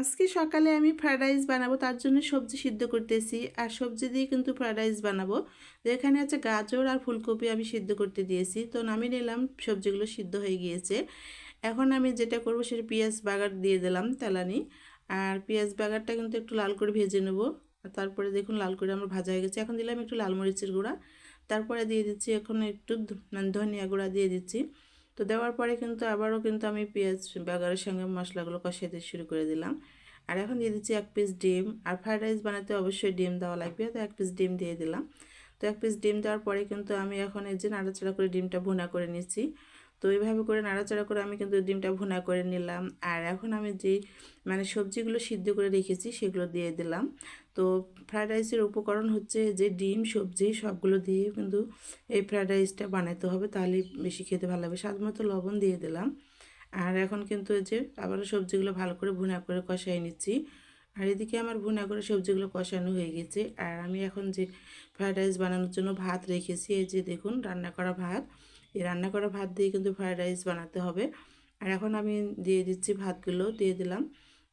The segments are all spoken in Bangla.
আজকে সকালে আমি ফ্রায়েড রাইস বানাবো, তার জন্য সবজি সিদ্ধ করতেছি। আর সবজি দিয়ে কিন্তু ফ্রায়েড রাইস বানাবো। তো এখানে আছে গাজর আর ফুলকপি আমি সিদ্ধ করতে দিয়েছি, তো নামিয়ে নিলাম, সবজিগুলো সিদ্ধ হয়ে গিয়েছে। এখন আমি যেটা করব সেটা পেঁয়াজ বাগার দিয়ে দিলাম তেলানি। আর পেঁয়াজ বাগারটা কিন্তু একটু লাল করে ভেজে নেব। আর তারপরে দেখুন লাল করে আমার ভাজা হয়ে গেছে। এখন দিলাম একটু লাল মরিচের গুঁড়া, তারপরে দিয়ে দিচ্ছি এখন একটু মানে ধনিয়া গুঁড়া দিয়ে দিচ্ছি। তো দেওয়ার পরে কিন্তু আবারও কিন্তু আমি পেঁয়াজ বাগারের সঙ্গে মশলাগুলো কষাতে শুরু করে দিলাম। আর এখন দিয়ে দিচ্ছি 1 পিস ডিম। আর ফ্রায়েড রাইস বানাতে অবশ্যই ডিম দেওয়া লাগবে, তো 1 পিস ডিম দিয়ে দিলাম। তো 1 পিস ডিম দেওয়ার পরে কিন্তু আমি এখন এই যে নাড়াচাড়া করে ডিমটা ভুনা করে নিচ্ছি। তো এইভাবে করে নাড়াচাড়া করে আমি কিন্তু ডিমটা ভুনা করে নিলাম। আর এখন আমি যেই মানে সবজিগুলো সিদ্ধ করে রেখেছি সেগুলো দিয়ে দিলাম। তো ফ্রায়েড রাইসের উপকরণ হচ্ছে যে ডিম, সবজি সবগুলো দিয়ে কিন্তু এই ফ্রায়েড রাইসটা বানাতে হবে, তাহলে বেশি খেতে ভালো লাগবে। স্বাদ মতো লবণ দিয়ে দিলাম। আর এখন কিন্তু এই যে আবারও সবজিগুলো ভালো করে ভুনা করে কষাই নিচ্ছি। আর এদিকে আমার ভুনা করে সবজিগুলো কষানো হয়ে গেছে। আর আমি এখন যে ফ্রায়েড রাইস বানানোর জন্য ভাত রেখেছি, এই যে দেখুন রান্না করা ভাত। এই রান্না করা ভাত দিয়ে কিন্তু ফ্রায়েড রাইস বানাতে হবে। আর এখন আমি দিয়ে দিচ্ছি, ভাতগুলো দিয়ে দিলাম।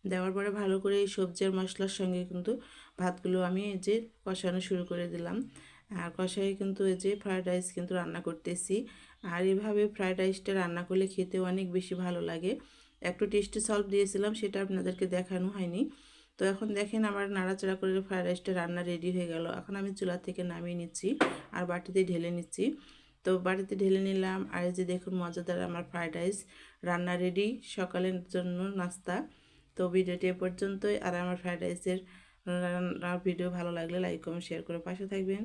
দেওয়ার পরে ভালো করে এই সবজি আর মশলার সঙ্গে কিন্তু ভাতগুলো আমি এই যে কষানো শুরু করে দিলাম। আর কষাই কিন্তু এই যে ফ্রায়েড রাইস কিন্তু রান্না করতেছি। আর এভাবে ফ্রায়েড রাইসটা রান্না করলে খেতে অনেক বেশি ভালো লাগে। একটু টেস্টি সল্ট দিয়েছিলাম, সেটা আপনাদেরকে দেখানো হয়নি। তো এখন দেখেন আমার নাড়াচাড়া করে ফ্রায়েড রাইসটা রান্না রেডি হয়ে গেল। এখন আমি চুলা থেকে নামিয়ে নিচ্ছি আর বাটিতে ঢেলে নিচ্ছি। তো বাড়িতে ঢেলে নিলাম। আর এই যে দেখুন মজাদার আমার ফ্রায়েড রাইস রান্না রেডি, সকালের জন্য নাস্তা। তো ভিডিওটি এ পর্যন্তই। আর আমার ফ্রায়েড রাইসের রান্নার ভিডিও ভালো লাগলে লাইক কমেন্ট শেয়ার করে পাশে থাকবেন।